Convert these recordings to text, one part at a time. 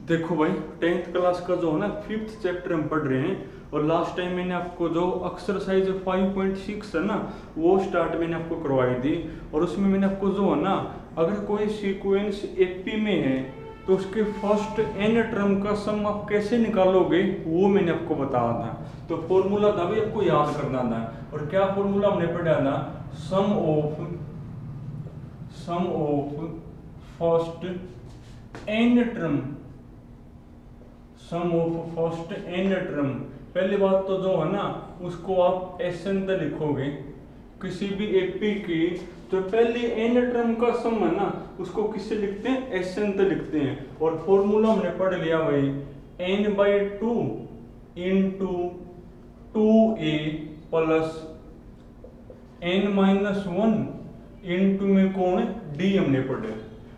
देखो भाई, 10th class का जो है ना 5th चैप्टर हम पढ़ रहे हैं। और लास्ट टाइम मैंने आपको जो एक्सरसाइज 5.6 है ना, वो स्टार्ट मैंने आपको करवाई थी। और उसमें मैंने आपको जो है ना, अगर कोई सीक्वेंस एपी में है तो उसके फर्स्ट एन टर्म का सम आप कैसे निकालोगे वो मैंने आपको बताया था। तो फॉर्मूला था भी आपको याद करना था। और क्या फॉर्मूला हमने पढ़ा था? Sum of first n term, sum of first n term. पहली बात तो जो है ना, उसको आप एस एन तक लिखोगे किसी भी एपी की। तो पहले एन टर्म का सम है ना, उसको किससे लिखते हैं? एस एन तक लिखते हैं। और फॉर्मूला हमने पढ़ लिया भाई, n by two into two a plus n minus one into में कौन डी हमने पढ़े।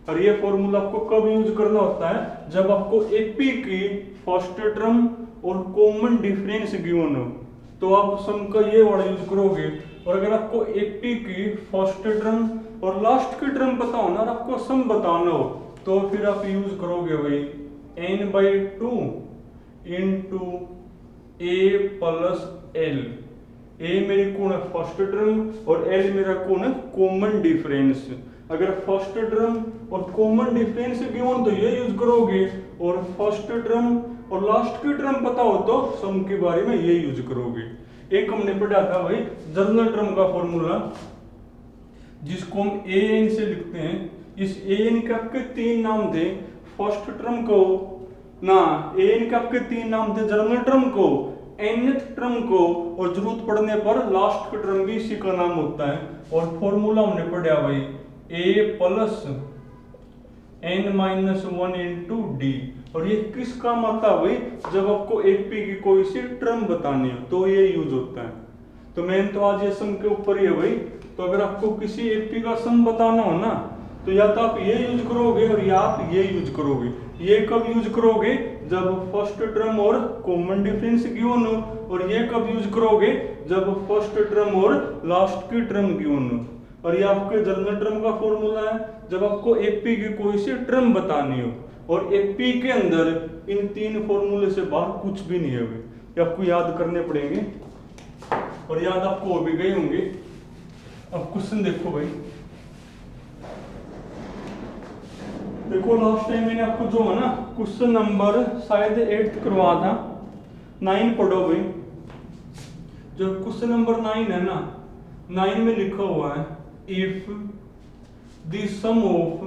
और ये फॉर्मूला आपको कब यूज करना होता है? जब आपको एपी की फर्स्ट टर्म और कॉमन डिफरेंस गिवन हो तो आप सम का ये वाला यूज करोगे। और अगर आपको एपी की फर्स्ट टर्म और लास्ट की टर्म पता हो ना, और आपको सम बताना हो तो फिर आप यूज करोगे भाई n by two into a plus l. A मेरी कौन है? फर्स्ट टर्म, और एल मेरा कौन है? Common difference. अगर फर्स्ट टर्म और कॉमन डिफरेंस गिवन तो ये यूज करोगे, और फर्स्ट टर्म और लास्ट की टर्म पता हो तो सम के बारे में ये यूज करोगे। एक हमने पढ़ा था भाई जनरल टर्म का फॉर्मूला, जिसको हम ए एन से लिखते हैं। इस ए एन के आपके तीन नाम थे, फर्स्ट टर्म को ना, ए एन के आपके तीन नाम थे, जनरल टर्म को, nth टर्म को, और जरूरत पड़ने पर लास्ट का टर्म भी इसी का नाम होता है। और फॉर्मूला हमने पढ़ा भाई a plus n minus one into d. और ये किस काम आता है भाई? जब आपको एपी की कोई सी टर्म बतानी हो तो ये यूज होता है। तो मेन तो आज ये सम के ऊपर ही है भाई। तो अगर आपको किसी एपी का सम बताना हो ना, तो या तो आप ये यूज करोगे और या आप ये यूज करोगे। ये कब यूज करोगे? जब फर्स्ट टर्म और कॉमन डिफरेंस गिवन हो। और ये कब यूज करोगे? जब फर्स्ट टर्म और लास्ट की टर्म गिवन हो। और ये आपके जनरल टर्म का फॉर्मूला है जब आपको एपी की कोई सी टर्म बतानी हो। और एपी के अंदर इन तीन फॉर्मूले से बाहर कुछ भी नहीं है भाई, ये आपको याद करने पड़ेंगे। और याद आपको हो भी गए होंगे। अब क्वेश्चन देखो भाई, देखो लास्ट टाइम मैंने आपको जो है ना क्वेश्चन नंबर शायद 8 करवा था, 9 पढ़ो भाई। जो क्वेश्चन नंबर 9 है ना, 9 में लिखा हुआ है if the sum of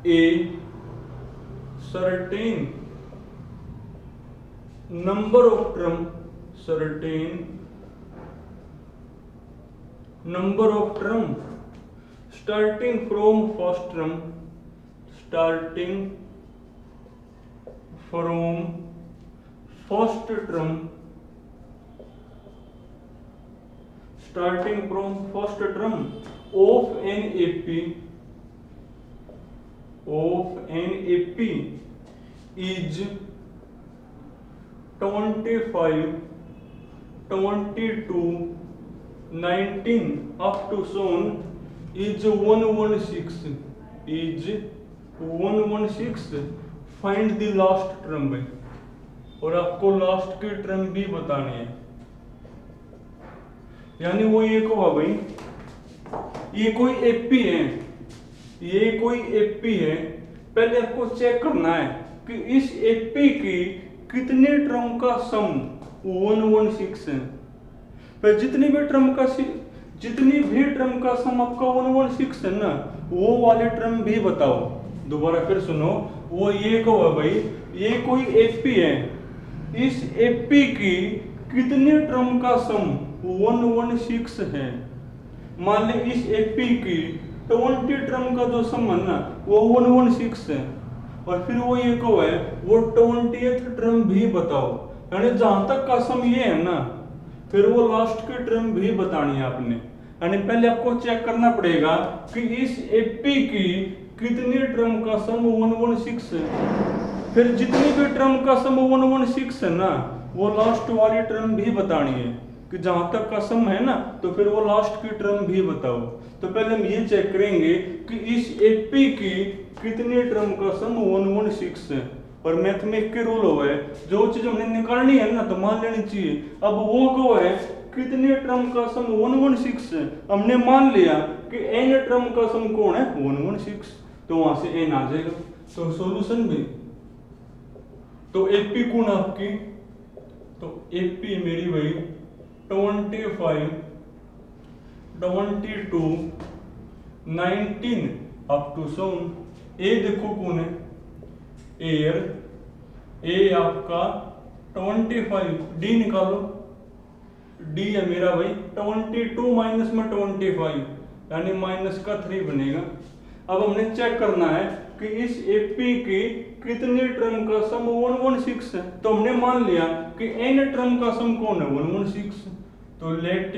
a certain number of term starting from first term of an AP is 25, 22, 19 up to so on is 116 find the last term भाई। और आपको लास्ट की टर्म भी बतानी है। यानी वो ये को भाई, ये कोई एपी है, पहले आपको चेक करना है कि इस एपी की कितने टर्म का सम 116 है। पर जितनी भी टर्म का सम आपका 116 है ना, वो वाले टर्म भी बताओ। दोबारा फिर सुनो, वो ये को है भाई, ये कोई एपी है, इस एपी की कितने टर्म का सम 116 है। मान ले इस एपी की 20 टर्म का जो सम है ना, वो 116 है। और फिर वो ये को है, वो 20th टर्म भी बताओ। यानी जहां तक का सम ये है ना, फिर वो लास्ट की टर्म भी बतानी है आपने। यानी पहले आपको चेक करना पड़ेगा कि इस एपी की कितनी टर्म का सम 116 है। फिर जितनी भी टर्म का सम 116 है ना, वो लास्ट वाली टर्म भी बतानी है। कि जहां तक का सम है ना तो फिर वो लास्ट की टर्म भी बताओ। तो पहले हम ये चेक करेंगे कि इस एपी की कितनी टर्म का सम 116 है। और मैथमेटिक्स के रूल हुआ है जो चीज हमने निकालनी है ना तो मान लेनी चाहिए। अब वो को है कितने टर्म का सम 116 है, हमने मान लिया कि n टर्म का सम कौन है 116, तो वहां से n आ जाएगा। तो सॉल्यूशन भी तो एपी कौन आपकी, तो एपी मेरी भाई 25 22 19 अप टू 7। ए देखो कौन है एयर, ए आपका 25, डी निकालो, डी है मेरा भाई 22 माइनस में 25 यानी माइनस का 3 बनेगा। अब हमने चेक करना है कि इस एपी की कितनी टर्म का सम 116 है, तो हमने मान लिया कि n टर्म का सम कौन है 116, तो लेट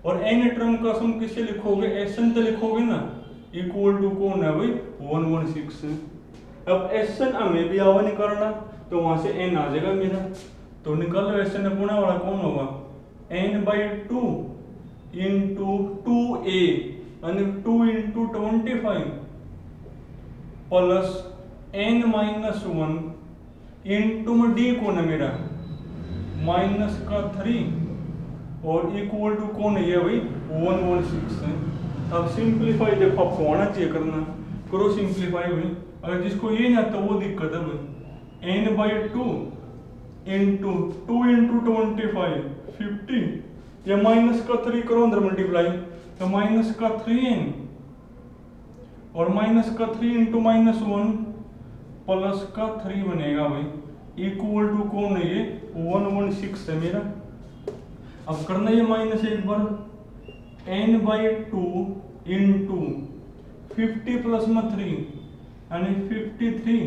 और n टर्म का सम किससे लिखोगे एसएन तो लिखोगे ना, इक्वल टू कौन है भाई 116। अब एसएन हमें भी आवा निकालना तो वहां से n आ जाएगा मेरा, तो निकालो एसएन अपना वाला कौन होगा n/2 इंटू 2a यानी 2 इंटू 25 प्लस n-1 इंटू में डी कौन है मेरा माइनस का 3 और इक्वल टू कौन है ये भाई 116 है। अब सिंप्लीफाई देखो आपको आना चाहिए करना, करो सिंप्लीफाई भाई। अगर जिसको ये नहीं आता वो दिक्कत है भाई, n/2 इंटू 2 इंटू 25 50 या माइनस का 3 करो अंदर मल्टीप्लाई, तो माइनस का 3n और माइनस का 3 इंटू -1 प्लस का 3 बनेगा भाई, इक्वल टू कौन है ये 116 है मेरा। अब करना ये माइनस एक बार, n/2 इंटू 50 प्लस में 3 यानी 53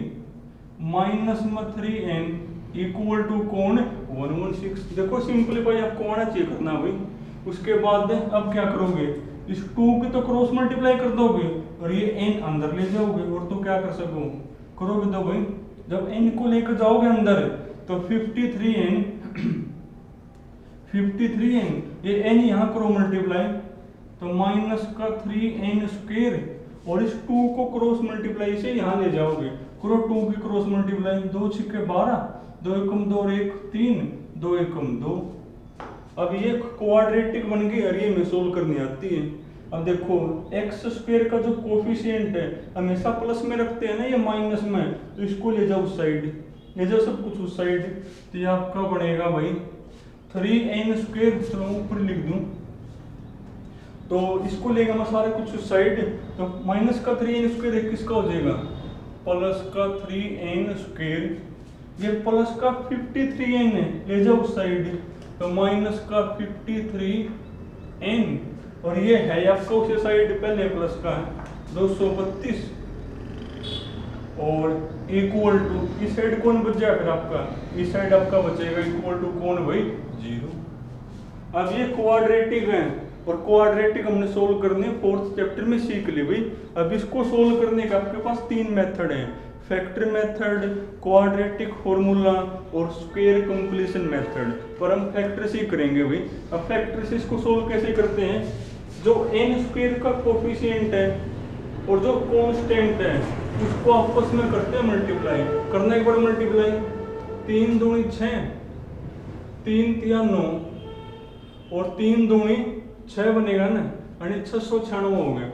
माइनस में 3n इक्वल टू कौन 116। देखो सिंपलीफाई आपको आना चाहिए करना भाई। उसके बाद अब क्या करोगे, इस 2 की तो क्रॉस मल्टीप्लाई कर दोगे और ये n अंदर ले जाओगे, और तो क्या कर सको करोगे तो भाई जब n को लेकर जाओगे अंदर तो 53n ये n यहाँ करो मल्टीप्लाई तो माइनस का 3n स्क्वायर और इस 2 को क्रॉस मल्टीप्लाई से यहाँ ले जाओगे, करो 2 की क्रॉस मल्टीप्लाई, 2 छक्के 12, 2 एकम 2 और 1 3, 2 एकम 2। अब ये क्वाड्रेटिक बन गई और ये में सोल्व करनी आती है। अब देखो एक्स स्क्वायर का जो कोफिशिएंट है हमेशा प्लस में रखते हैं ना या माइनस में, तो इसको ले जाओ उस साइड, ले जाओ सब कुछ उस साइड, तो ये आपका बनेगा भाई 3n स्क्वायर, चलो ऊपर लिख दूं, तो इसको लेगा मैं सारे कुछ उस साइड, तो माइनस का 3n स्क्वायर किसका हो जाएगा प्लस का 3n स्क्वायर, ये प्लस का 53n है ले जाओ उस साइड, तो माइनस का 53n और ये है आपका उस साइड पहले प्लस का है 232 और इक्वल टू इस साइड कौन बच जाएगा फिर आपका, इस साइड आपका बचेगा इक्वल टू कौन भाई 0। अब ये क्वाड्रेटिक है और क्वाड्रेटिक हमने सोल्व करने 4th चैप्टर में सीख ली भाई। अब इसको सोल्व करने का आपके पास 3 मेथड है, फैक्टर मेथड, क्वाड्रेटिक फॉर्मूला और स्क्वायर कंप्लीशन मेथड, पर हम फैक्टर से ही करेंगे भाई। अब फैक्टर से इसको सोल्व कैसे करते हैं, जो n स्क्वायर का कोफिशिएंट है और जो कांस्टेंट है उसको आपस में करते हैं मल्टीप्लाई, करना एक बार मल्टीप्लाई, 3 दूनी 6, 3 तिया 9 और 3 दूनी 6 बनेगा ना, यानी 696 हो गया।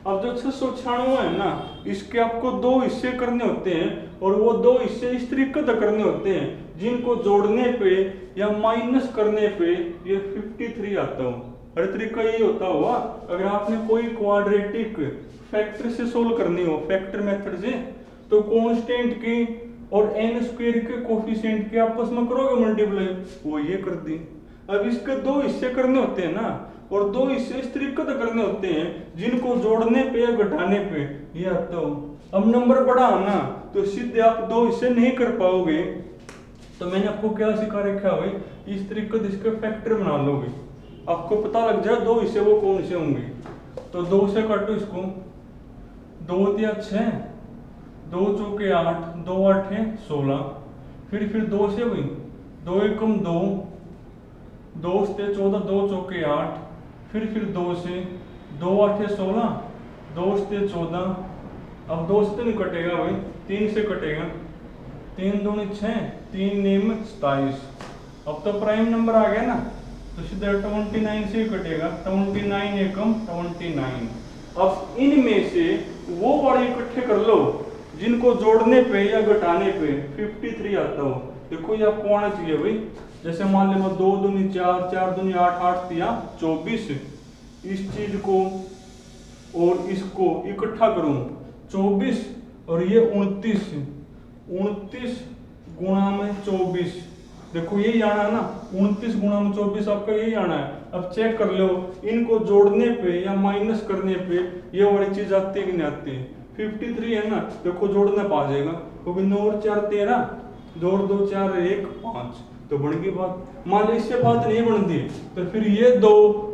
अब जो 696 है ना इसके आपको 2 हिस्से करने होते हैं और वो 2 हिस्से इस तरीके से करने होते हैं जिनको जोड़ने पे या माइनस करने पे ये 53 आता हो। हर तरीका यही होता हुआ अगर आपने कोई क्वाड्रेटिक फैक्टर से सोल्व करनी हो फैक्टर मेथड से, तो कांस्टेंट की और n स्क्वायर के कोफिशिएंट के आपस में करोगे मल्टीप्लाई, वो ये कर दी। अब इसके 2 हिस्से करने होते हैं ना और 2 हिस्से इस तरीके से करने होते हैं जिनको जोड़ने पे या घटाने पे ये आता हो। अब नंबर बड़ा आना तो सीधे आप 2 हिस्से नहीं कर पाओगे, तो मैंने आपको क्या सिखा रखा है भाई, इस तरीके से इसके फैक्टर बना लोगे, आपको पता लग जाए 2 हिस्से वो कौन से होंगे। तो 2 से काटो इसको, 2 तिया 6, 2 चौके 8, 2 8 16, फिर 2 से हुई 2 एकम 2, 2 से 14, 2 चौके 8, फिर 2 से 2 8 16, 2 से 14, अब 2 से तो नहीं कटेगा भाई, 3 से कटेगा, 3 दूनी 6, 3 नीम 27। अब तो प्राइम नंबर आ गया ना, तो सीधा 29 से ही कटेगा, 29 एकम 29। अब इनमें से वो वाले इकट्ठे कर लो जिनको जोड़ने पे या घटाने पे 53 आता हो। देखो ये आपको आना चाहिए भाई। जैसे मान लो 2 दूनी 4, 4 दूनी 8, 8 तिया 24। इस चीज को और इसको इकट्ठा करूं 24 और ये 29, 29 गुणा में 24। देखो यही आना है ना, 29 गुणा में 24 आपका यही आना है। अब चेक कर लो इनको जोड़ने पे या माइनस करने पे ये वाली चीज आती है कि नहीं आती है। 53 है ना, देखो जोड़ना पा जाएगा क्योंकि 9 और 4 13, 2 और 2 4 1 5, तो बन गई बात। मान लो इससे बात नहीं बनती तो फिर ये 2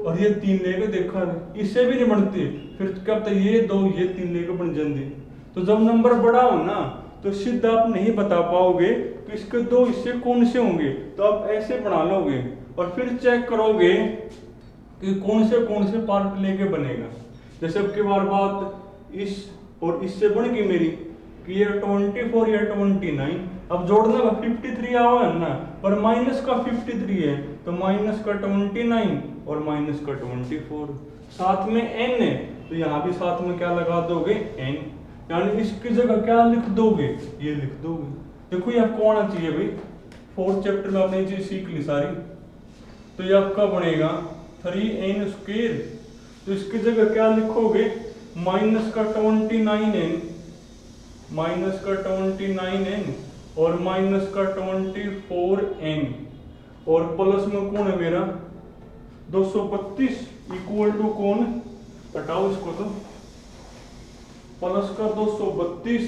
और ये 3 लेके देखा, इससे भी नहीं बनती, फिर कब तक ये 2 ये 3 लेके बन जाती। तो जब नंबर बड़ा हो ना तो सीधा आप नहीं बता पाओगे कि इसके 2 हिस्से कौन से होंगे, तो आप ऐसे बना लोगे और फिर चेक करोगे कि कौन से पार्ट लेके बनेगा। जैसे अब की बार बात इस और इससे बन गई मेरी कि ये 24 या 29। अब जोड़ने का 53 आवा है ना, पर माइनस का 53 है तो माइनस का 29 और माइनस का 24, साथ में n है तो यहाँ भी साथ में क्या लगा दोगे n, यानी इसकी जगह क्या लिख दोगे, ये लिख दोगे। देखो ये आपको आना चाहिए भाई, 4th चैप्टर में आपने ये चीज सीख ली सारी। तो ये आपका बनेगा 3n², तो इसकी जगह क्या लिखोगे, माइनस का 29n, माइनस का 29n और माइनस का 24n और प्लस में कौन है मेरा 232 इक्वल टू कौन, हटाओ इसको, तो प्लस का 232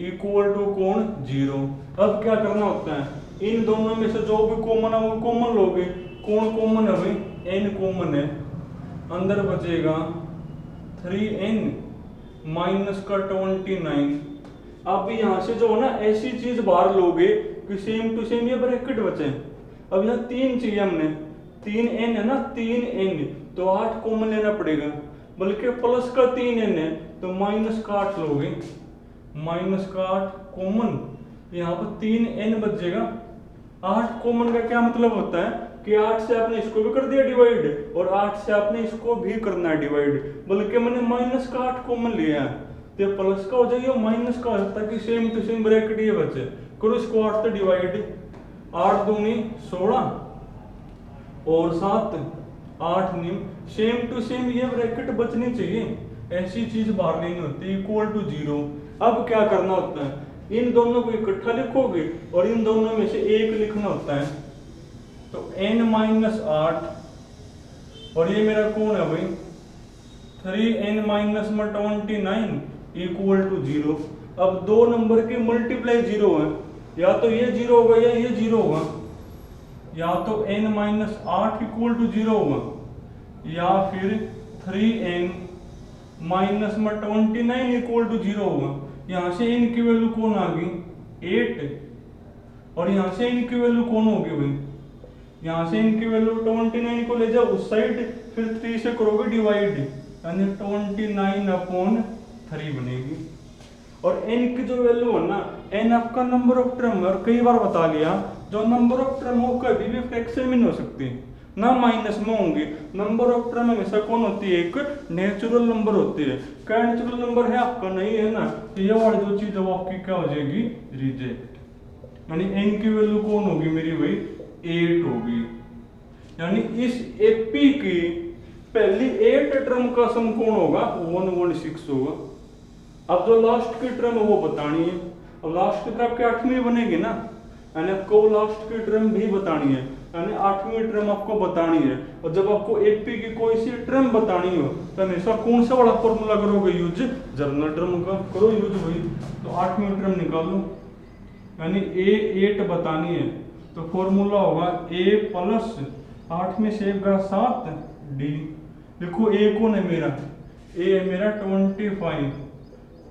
इक्वल टू कौन 0। अब क्या करना होता है, इन दोनों में से जो भी कॉमन है वो कॉमन लोगे। कौन कॉमन है भाई, n कॉमन है, अंदर बचेगा 3n माइनस का 29। अब यहां से जो है ना ऐसी चीज बाहर लोगे कि सेम टू सेम ये ब्रैकेट बचे। अब यहाँ 3 चाहिए हमने, 3n है ना, 3n तो 8 कॉमन लेना पड़ेगा, बल्कि प्लस का 3n है तो माइनस का 8 लोगे, माइनस का 8 कॉमन, यहाँ पर 3n बचेगा। 8 कॉमन का क्या मतलब होता है कि 8 से आपने इसको भी कर दिया डिवाइड और 8 से आपने इसको भी करना है डिवाइड, बल्कि मैंने माइनस का 8 कॉमन लिया है तो प्लस का हो जाएगा माइनस का, ताकि सेम टू सेम ब्रैकेट ये बचे। करो इसको 8 से डिवाइड, 8 दूनी 16 और 7 8 निम, सेम टू सेम ये ब्रैकेट बचनी चाहिए, ऐसी चीज बाहर नहीं होती, इक्वल टू 0। अब क्या करना होता है, इन दोनों को इकट्ठा लिखोगे और इन दोनों में से एक लिखना होता है, तो n माइनस 8 और ये मेरा कौन है भाई 3n माइनस में 29 इक्वल टू 0। अब दो नंबर के मल्टीप्लाई 0 है, या तो ये 0 होगा या ये 0 होगा, या तो n माइनस 8 इक्वल टू 0 होगा या फिर 3n माइनस में 29 इक्वल टू 0 होगा। यहाँ से n की वैल्यू कौन आ गई 8 और यहाँ से n की वैल्यू कौन होगी भाई, यहाँ से n की वैल्यू 29 को ले जाओ उस साइड, फिर 3 से करोगे डिवाइड, यानी 29/3 बनेगी। और n की जो वैल्यू है ना, n आपका नंबर ऑफ टर्म है, और कई बार बता लिया जो नंबर ऑफ टर्म हो कभी भी फ्रैक्शन में नहीं हो सकती, ना माइनस में होंगे। नंबर ऑफ टर्म हमेशा कौन होती है, एक नेचुरल नंबर होती है। क्या नेचुरल नंबर है आपका, नहीं है ना, तो ये वाली जो चीज है वो आपकी क्या हो जाएगी रिजेक्ट, यानी n की वैल्यू कौन होगी मेरी भाई 8 होगी। यानी इस एपी की पहली 8 टर्म का सम कौन होगा 116 होगा। अब जो लास्ट की टर्म है वो बतानी है, अब लास्ट की टर्म आपके 8वीं बनेगी ना, यानी आपको लास्ट की टर्म भी बतानी है, यानी 8वीं टर्म आपको बतानी है। और जब आपको एपी की कोई सी टर्म बतानी हो तो हमेशा कौन सा वाला फॉर्मूला करोगे यूज, जर्नल टर्म का करो यूज भाई। तो 8वीं टर्म निकालो, यानी A8 बतानी है तो फॉर्मूला होगा A प्लस 8 में से 7 D। देखो A कौन है मेरा, A है मेरा 25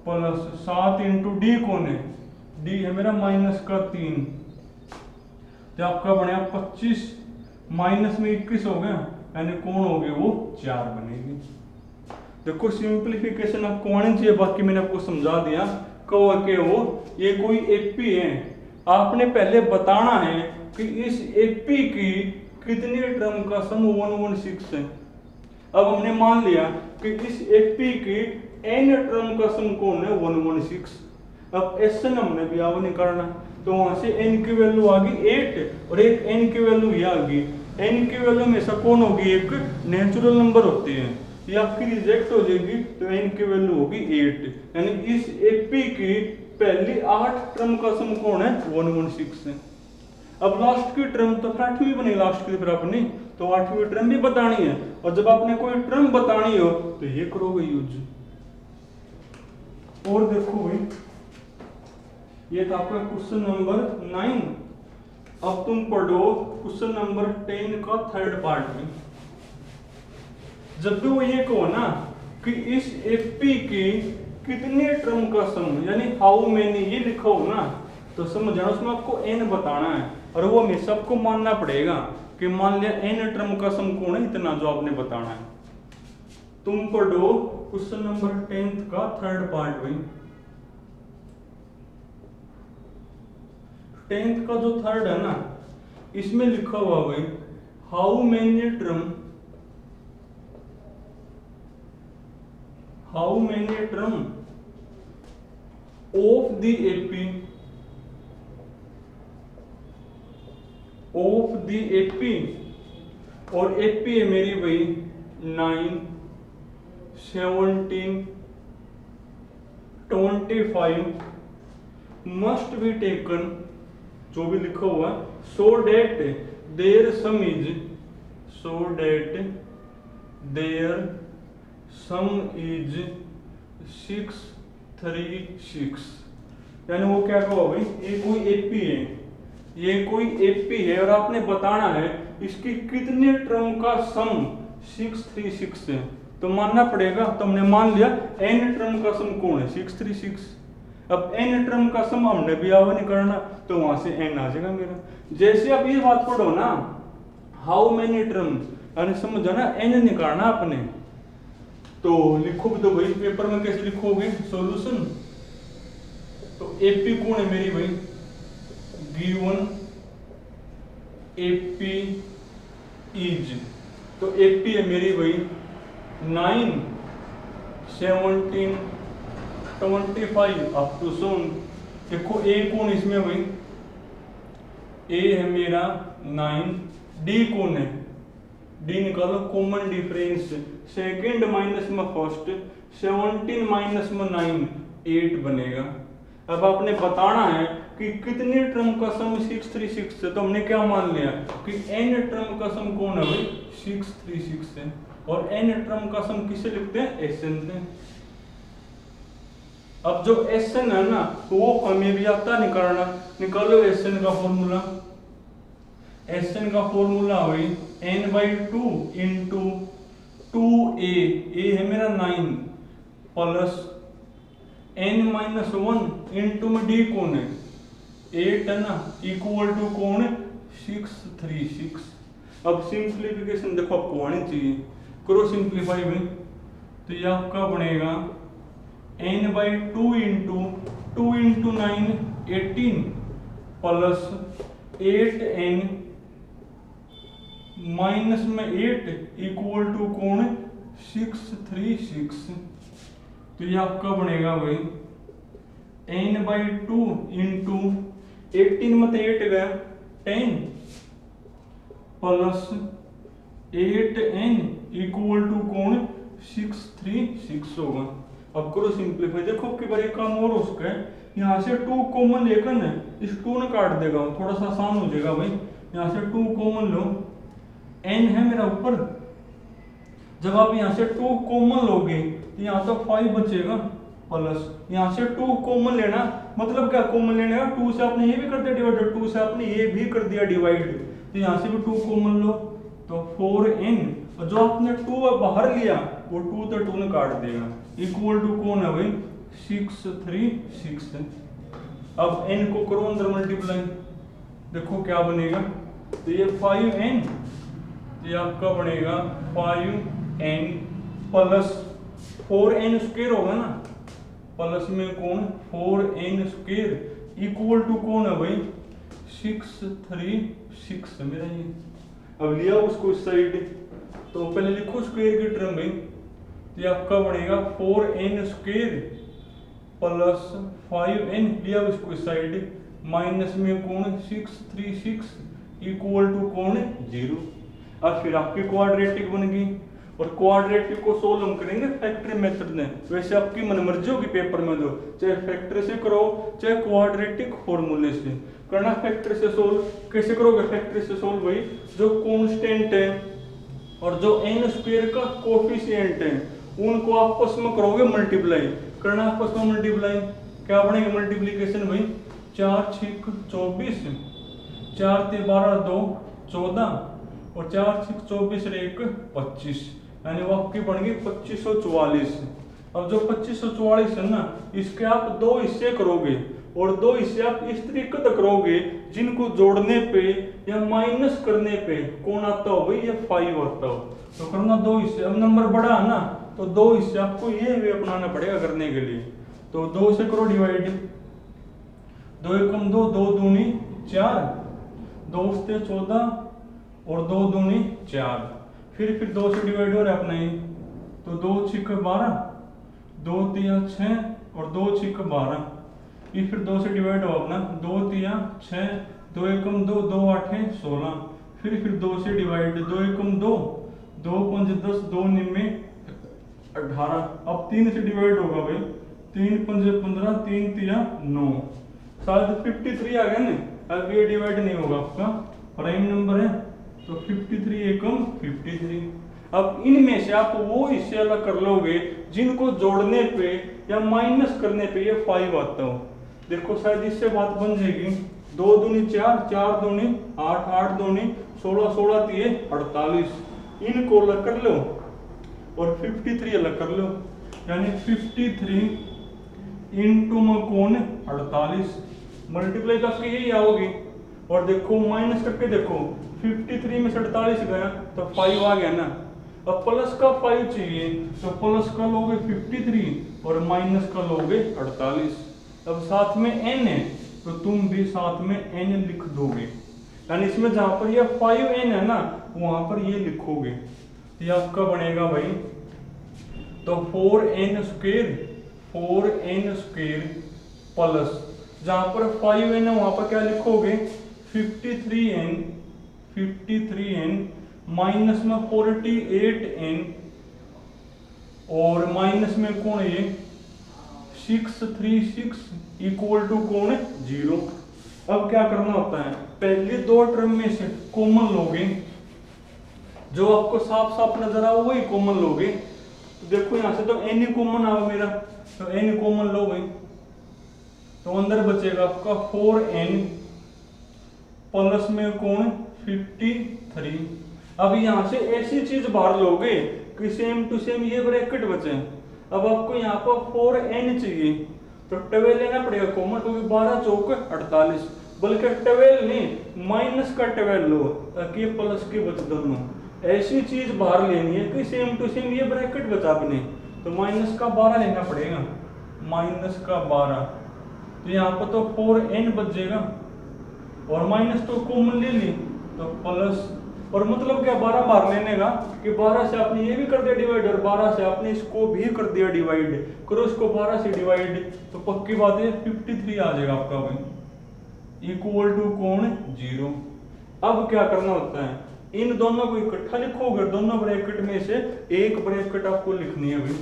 प्लस 7 इंटू D कौन है, D है मेरा -3। तो आपका बनेगा 25 माइनस में 21 हो गया, यानी कौन हो गए वो 4 बनेगी। देखो सिंप्लीफिकेशन आपको आनी चाहिए, बाकी मैंने आपको समझा दिया कहो के वो ये कोई एपी है। आपने पहले बताना है कि इस एपी की कितनी टर्म का सम 116 है। अब हमने मान लिया कि इस एपी की एन टर्म का सम कौन है 116। अब एसएन हमने भी आगे निकालना, तो वहां से एन की वैल्यू आ गई 8 और एक एन की वैल्यू ये आ गई। एन की वैल्यू हमेशा कौन होगी, एक नेचुरल नंबर होती है, ये आपकी रिजेक्ट हो जाएगी, तो एन की वैल्यू होगी 8। यानी इस एपी की पहली 8 टर्म का सम कौन है 116 है। अब लास्ट की टर्म तो फिर 8वीं बनेगी लास्ट की, फिर अपनी तो 8वीं टर्म भी बतानी है, और जब आपने कोई टर्म बतानी हो तो ये करोगे यूज। और देखो भाई ये था आपका क्वेश्चन नंबर 9। अब तुम पढ़ो क्वेश्चन नंबर 10 का थर्ड पार्ट में। जब भी वो ये कहो ना कि इस एपी की कितने टर्म का सम, यानी हाउ मेनी ये लिखा हो ना, तो समझ जाना उसमें आपको एन बताना है, और वो हमेशा आपको मानना पड़ेगा कि मान लिया एन टर्म का सम कौन है, इतना जो आपने बताना है। तुम पढ़ो क्वेश्चन नंबर 10 का थर्ड पार्ट भाई। 10th का जो थर्ड है ना, इसमें लिखा हुआ भाई how many term of the AP और एपी है मेरी भाई 9 17 25 मस्ट बी टेकन, जो भी लिखा हुआ है, so that their sum is 636। यानी वो क्या कहो भाई, ये कोई एपी है, और आपने बताना है इसकी कितने टर्म का सम 636 है, तो मानना पड़ेगा। तो हमने मान लिया एन टर्म का सम कौन है 636। अब एन टर्म का सम हमने भी आवा नहीं करना, तो वहां से एन आ जाएगा मेरा। जैसे आप ये बात पढ़ो ना हाउ मेनी टर्म, यानी समझो ना एन निकालना आपने, तो लिखो भी तो भाई पेपर में कैसे लिखोगे सॉल्यूशन। तो एपी कौन है मेरी भाई, गिवन एपी इज, तो एपी है मेरी भाई 9 17 25 अप टू 7। देखो ए कौन इसमें भाई, ए है मेरा 9, डी कौन है, डी निकालो कॉमन डिफरेंस, सेकंड माइनस में फर्स्ट, 17 माइनस में 9 8 बनेगा। अब आपने बताना है कि कितने टर्म का सम 636 है, तो हमने क्या मान लिया कि एन टर्म का सम कौन है भाई 636 है, और एन टर्म का सम किसे लिखते हैं एसएन से। अब जो एसएन है ना वो हमें भी आता निकालना, निकालो एसएन का फॉर्मूला। एसएन का फॉर्मूला भाई n/2 इंटू 2a, ए है मेरा 9 प्लस n-1 इंटू में डी कौन है 8 है ना, इक्वल टू कौन है 636। अब सिंप्लीफिकेशन देखो आपको आनी चाहिए, करो सिंप्लीफाई में, तो ये आपका बनेगा n/2 into 2 into 9 18 plus 8n minus में 8 इक्वल टू कौन 636। तो ये आपका बनेगा भाई n/2 इंटू 18 में 8 गया 10 प्लस 8n इक्वल टू कौन 636 होगा। अब करो सिंप्लीफाई, देखो कि बार एक काम और उसका है, यहाँ से 2 कॉमन लेकर ना इस 2 ने काट देगा, थोड़ा सा आसान हो जाएगा भाई। यहाँ से 2 कॉमन लो, n है मेरा ऊपर, जब आप यहाँ से 2 कॉमन लोगे तो यहाँ तो 5 बचेगा, प्लस यहाँ से 2 कॉमन लेना, मतलब क्या कॉमन लेने का, 2 से आपने ये भी कर दिया डिवाइड, 2 से आपने ये भी कर दिया डिवाइड, तो यहाँ से भी 2 कॉमन लो तो 4n, और जो आपने 2 बाहर लिया वो 2 तो 2 ने काट देगा, इक्वल टू कौन है भाई 636 है। अब n को करो अंदर मल्टीप्लाई, देखो क्या बनेगा, तो ये 5n, ये आपका बनेगा 5n प्लस 4n स्क्वायर होगा ना, प्लस में कौन 4n स्क्वायर इक्वल टू कौन है भाई 636 मेरा ये। अब लिया उसको इस साइड, तो पहले लिखो स्क्वायर की टर्म भाई, तो ये आपका बनेगा 4n स्क्वायर प्लस 5n, लिया उसको इस साइड, माइनस में कौन 636 इक्वल टू कौन 0। अब फिर आपकी क्वाड्रेटिक बन गई, और क्वाड्रेटिक को सोल्व हम करेंगे फैक्टरी मेथड में। वैसे आपकी मनमर्जी होगी पेपर में, दो चाहे फैक्टर से करो चाहे क्वाड्रेटिक फॉर्मूले से करना। फैक्टर से सोल्व कैसे करोगे, फैक्टर से सोल्व भाई जो कांस्टेंट है और जो n स्क्वायर का कोफिशिएंट है उनको आपस में करोगे मल्टीप्लाई, करना आपस में मल्टीप्लाई, क्या बनेगा मल्टीप्लीकेशन भाई 4 6 24, 4 ते 12 2 14, और 4 6 24 और 1 25, यानी वो आपकी बन गई 2544। अब जो 2544 है ना, इसके आप दो हिस्से करोगे, और दो हिस्से आप इस तरीके से करोगे जिनको जोड़ने पे या माइनस करने पे कौन आता हो भाई, ये 5 आता हो। तो करना दो हिस्से, अब नंबर बड़ा है ना तो दो हिस्से आपको ये वे अपनाना पड़ेगा करने के लिए। तो 2 से करो डिवाइड, 2 एकम 2, 2 दूनी 4, 2 से 14 और 2 दूनी 4, फिर 2 से डिवाइड हो रहा है अपना ये, तो 2 6 12, 2 तिया 6 और 2 6 12, ये फिर 2 से डिवाइड हो अपना, 2 तिया 6, 2 एकम 2, 2 8 16, फिर 2 से डिवाइड, 2 एकम 2, 2 5 10, 2 निम्मे 18। अब 3 से डिवाइड होगा भाई, 3 5 15, 3 तिया 9, शायद 53 आ गया ना। अब ये डिवाइड नहीं होगा, आपका प्राइम नंबर है, तो 53 एकम 53। अब इनमें से आप वो हिस्से अलग कर लोगे जिनको जोड़ने पे या माइनस करने पे ये 5 आता हो। देखो शायद इससे बात बन जाएगी, 2 दूनी 4, 4 दूनी 8, 8 दूनी 16, 16 तिये 48, इनको अलग कर लो और 53 अलग कर लो, यानी 53 इंटू में कौन 48, मल्टीप्लाई करके यही आओगी। और देखो माइनस करके देखो, 53 में से 48 गया तो 5 आ गया ना। अब प्लस का 5 चाहिए, तो प्लस का लोगे 53 और माइनस का लोगे 48। अब साथ में n है तो तुम भी साथ में n लिख दोगे, यानी इसमें जहां पर ये 5n है ना वहां पर ये लिखोगे, तो ये आपका बनेगा भाई, तो 4n square, 4n square plus जहां पर 5n है वहां पर क्या लिखोगे 53n, 53n माइनस में 48n और माइनस में कौन है ये 636 इक्वल टू कौन है 0। अब क्या करना होता है, पहले दो टर्म में से कॉमन लोगे, जो आपको साफ साफ नजर आओ वही कॉमन लोगे। तो देखो यहां से तो n कॉमन आओ मेरा, तो n कॉमन लो भाई, तो अंदर बचेगा आपका 4n प्लस में कौन 53। अब यहां से ऐसी चीज बाहर लोगे कि सेम टू सेम ये ब्रैकेट बचे। अब आपको यहाँ पर 4n चाहिए तो 12 लेना पड़ेगा कॉमन, क्योंकि 12 चौक 48, बल्कि 12 नहीं माइनस का 12 लो ताकि प्लस के बच दोनों। ऐसी चीज बाहर लेनी है कि सेम टू सेम ये ब्रैकेट बचा अपने, तो माइनस का 12 लेना पड़ेगा, माइनस का 12, तो यहाँ पर तो 4n बचेगा और माइनस तो कॉमन ले ली तो प्लस, और मतलब क्या 12 बाहर लेने का कि 12 से आपने ये भी कर दिया डिवाइड और 12 से आपने इसको भी कर दिया डिवाइड, करो इसको 12 से डिवाइड तो पक्की बात है 53 आ जाएगा आपका भाई इक्वल टू कौन 0। अब क्या करना होता है, इन दोनों को इकट्ठा लिखोगे, दोनों ब्रैकेट में से एक ब्रैकेट आपको लिखनी है भाई,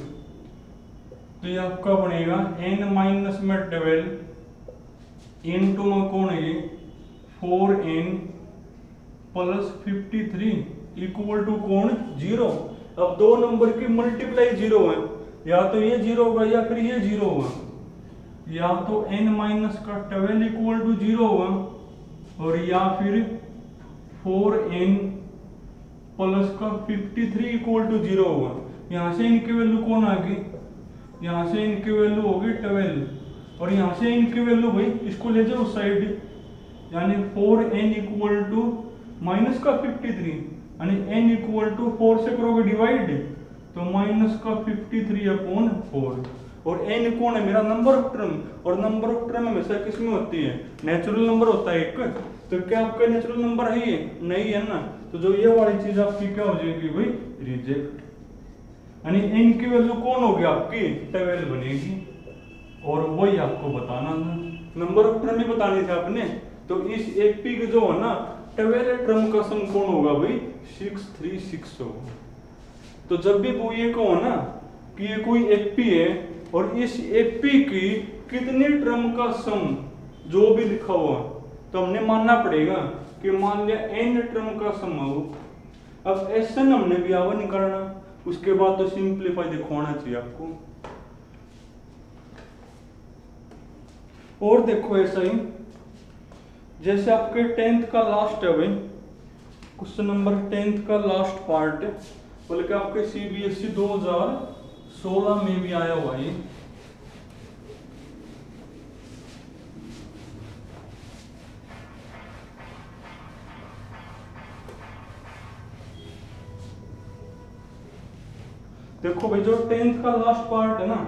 तो ये आपका बनेगा n माइनस में 12 इंटू में कौन है ये 4n प्लस 53 इक्वल टू कौन 0। अब दो नंबर की मल्टीप्लाई 0 है, या तो ये 0 होगा या फिर ये 0 होगा, या तो n माइनस का 12 इक्वल टू 0 होगा और या फिर 4n प्लस का 53 इक्वल टू 0 होगा। यहाँ से इनकी वैल्यू कौन आ गई, यहाँ से इनकी वैल्यू होगी 12 और यहाँ से इनकी वैल्यू भाई इसको ले जाओ उस साइड, यानी 4n इक्वल टू माइनस का 53, यानी n इक्वल टू 4 से करोगे डिवाइड तो माइनस का 53/4। और n कौन है? मेरा नंबर ऑफ टर्म, और नंबर ऑफ टर्म हमेशा किस में होती है? नेचुरल नंबर होता है एक। तो क्या आपका नेचुरल नंबर है? ये नहीं है ना, तो जो ये वाली चीज आपकी क्या हो जाएगी भाई? रिजेक्ट। यानी n की वैल्यू कौन होगी आपकी? 12 बनेगी। और वही आपको बताना था, नंबर ऑफ टर्म ही बतानी थी आपने। तो इस एपी के जो है ना 12 टर्म का सम कौन होगा भाई? 636 होगा। तो जब भी वो ये कहो ना कि ये कोई एपी है और इस एपी की कितने टर्म का सम जो भी लिखा हुआ, तो हमने मानना पड़ेगा कि मान लिया n टर्म का सम हो। अब एसएन हमने भी आवा नहीं करना, उसके बाद तो सिंप्लीफाई दिखवाना चाहिए आपको। और देखो ऐसा ही जैसे आपके 10th का लास्ट है भाई, क्वेश्चन नंबर 10th का लास्ट पार्ट है, बल्कि आपके सीबीएसई 2016 में भी आया हुआ है। देखो भाई जो 10th का लास्ट पार्ट है ना,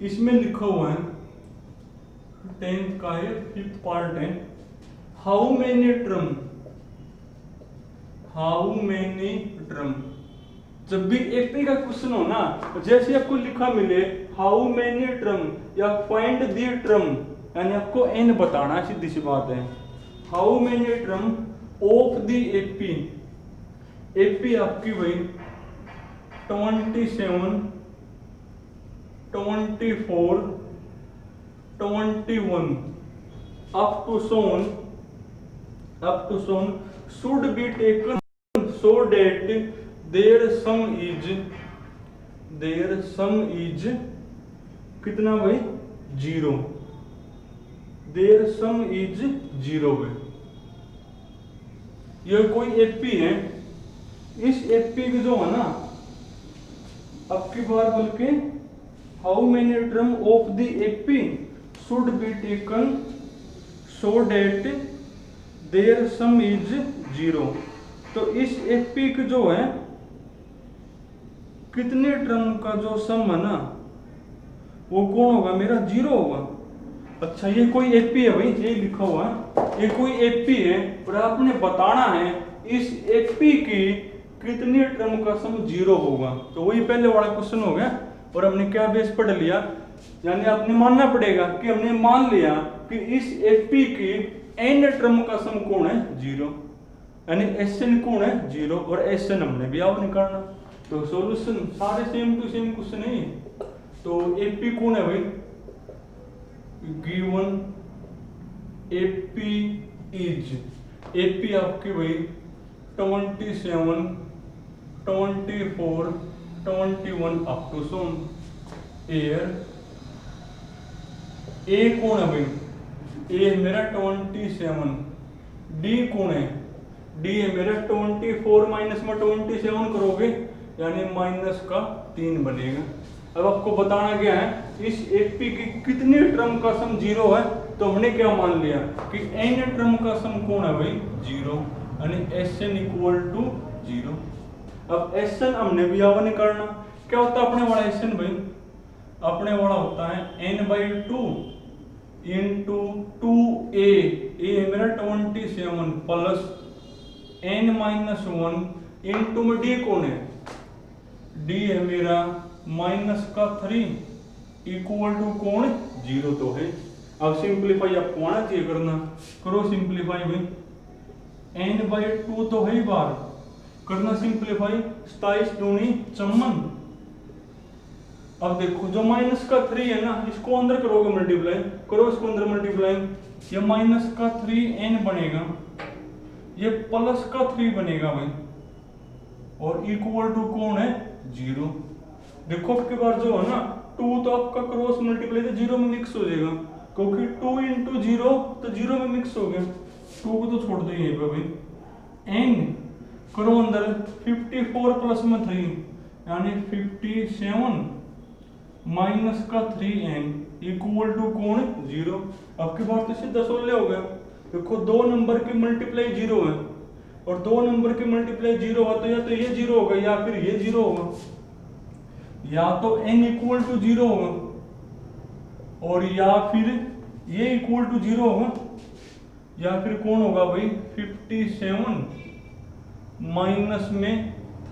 इसमें लिखा हुआ है 10th का है 5th पार्ट है, how many term, how many term. जब भी एपी का क्वेश्चन हो ना, जैसे आपको लिखा मिले हाउ मेनी टर्म या फाइंड दी टर्म, यानी आपको एन बताना, सीधी सी बात है। How many term of the AP, AP आपकी भाई 27, 24, 21 up to shown should be taken so that their sum is कितना भाई? 0, their sum is 0 है। यह कोई एपी है, इस एपी की जो है ना आपकी बार बल्कि how many term of the AP should be taken so that their sum is 0। तो इस एपी की जो है कितने टर्म का जो सम है ना वो कौन होगा? मेरा 0 होगा। अच्छा ये कोई एपी है भाई, ये लिखा हुआ है ये कोई एपी है और आपने बताना है इस एपी की कितने टर्म का सम 0 होगा। तो वही पहले वाला क्वेश्चन हो गया। और हमने क्या बेस पढ़ लिया, यानी आपने मानना पड़ेगा कि हमने मान लिया कि इस एपी की n टर्म का सम कौन है? 0, यानी एसएन कौन है? 0, और एसएन हमने भी आव निकालना। तो सॉल्यूशन सारे सेम टू सेम क्वेश्चन है। तो एपी कौन है भाई? गिवन एपी इज, एपी आपकी भाई 27, 24, 21 अप टू सोन। एयर ए कौन है भाई? ए है मेरा 27, डी कौन है? डी है मेरा 24 माइनस में 27 करोगे यानी माइनस का 3 बनेगा। अब आपको बताना क्या है इस एपी की कितने टर्म का सम 0 है। तो हमने क्या मान लिया कि n टर्म का सम कौन है भाई? 0, यानी एसएन इक्वल टू 0। अब एसएन हमने भी आवा निकालना। क्या होता है अपने वाला एसएन भाई? अपने वाला होता है n/2 इंटू 2a, ए है मेरा 27 प्लस n-1 इंटू में डी कौन है? डी है मेरा -3 इक्वल टू कौन? 0 तो है। अब सिंप्लीफाई आपको आना चाहिए करना, करो सिंप्लीफाई में। n/2 तो है ही बार, करना सिंप्लीफाई, 27 दूनी 54। अब देखो जो -3 है ना इसको अंदर करोगे मल्टीप्लाई, करो इसको अंदर मल्टीप्लाई, ये -3n बनेगा, ये +3 बनेगा भाई, और इक्वल टू कौन है? 0। देखो आपके पास जो है ना 2 तो आपका क्रॉस मल्टीप्लाई तो 0 में मिक्स हो जाएगा, क्योंकि 2 इंटू 0 तो 0 में मिक्स हो गया। 2 को तो छोड़ दो यहीं पे भाई। n करो अंदर 54 प्लस में 3 यानी 57 -3n इक्वल टू कौन है 0। आपकी बात तो सीधा सोल्व हो गया। देखो दो नंबर की मल्टीप्लाई 0 है और दो नंबर की मल्टीप्लाई 0 हो तो या तो ये 0 होगा या फिर ये 0 होगा, या तो n इक्वल टू 0 होगा और या फिर ये इक्वल टू 0 होगा, या फिर कौन होगा भाई 57 माइनस में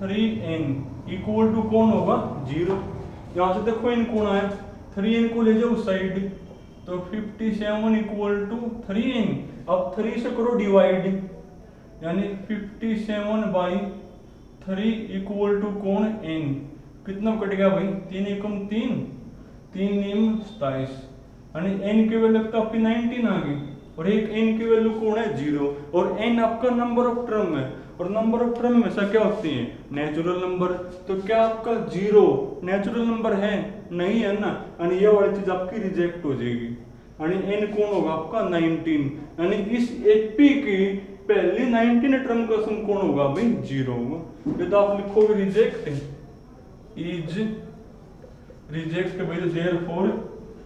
3n इक्वल टू कौन होगा 0। यहां से देखो n कौन आया, 3n को ले जाओ उस साइड तो 57 इक्वल टू 3n। अब 3 से करो डिवाइड, यानी 57 बाई 3 इक्वल टू कौन n। कितना कट गया भाई 3 एकम 3, 3 निम 27, यानी n की वैल्यू तो आपकी 19 आ गई और एक n की वैल्यू कौन है 0 और n आपका नंबर ऑफ टर्म है और नंबर ऑफ टर्म हमेशा क्या होती है नेचुरल नंबर। तो क्या आपका 0 नेचुरल नंबर है नहीं है ना, यानी ये वाली चीज आपकी रिजेक्ट हो जाएगी, यानी n कौन होगा आपका 19, यानी इस एपी की पहली 19 टर्म का सम कौन होगा भाई 0 होगा। ये तो आप लिखोगे रिजेक्ट इज रिजेक्ट भाई, देयरफॉर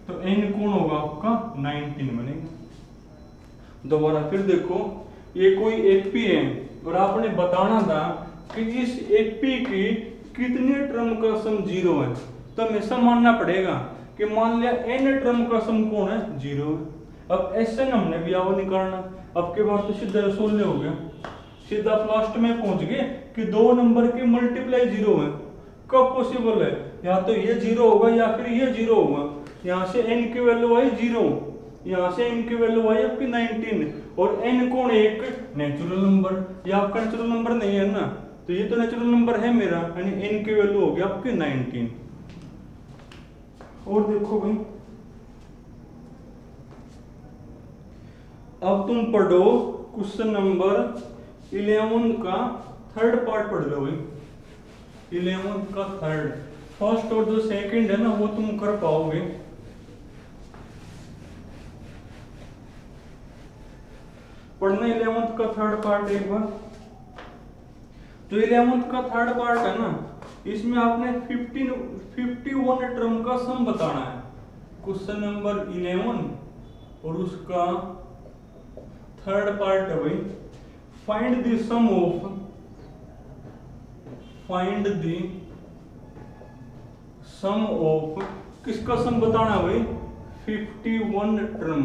तो n कौन होगा आपका 19 बनेगा। दोबारा फिर देखो, ये कोई एपी है और आपने बताना था कि इस एपी की कितने टर्म का सम 0 है, तो हमेशा मानना पड़ेगा कि मान लिया n टर्म का सम कौन है 0 है। अब Sn हमने भी आवा निकालना, अब के बाद तो सीधा सोल्व हो गया, सीधा आप लास्ट में पहुंच गए कि दो नंबर की मल्टीप्लाई 0 है। कब पॉसिबल है, या तो ये 0 होगा या फिर ये 0 होगा। यहाँ से n की वैल्यू आई 0, यहाँ से n की वैल्यू आई आपकी 19 और n कौन एक नेचुरल नंबर, ये आपका नेचुरल नंबर नहीं है ना, तो ये तो नेचुरल नंबर है मेरा, यानी n की वैल्यू हो गई आपकी 19। और देखो भाई अब तुम पढ़ो क्वेश्चन नंबर 11 का थर्ड पार्ट पढ़ लो भाई, 11 का थर्ड। फर्स्ट और जो सेकंड है ना वो तुम कर पाओगे, पढ़ना 11th का थर्ड पार्ट एक बार। जो 11th का थर्ड पार्ट है ना, इसमें आपने 51 टर्म का सम बताना है। क्वेश्चन नंबर 11 और उसका थर्ड पार्ट है भाई find the sum of, find the sum of, किसका सम बताना भाई 51 टर्म,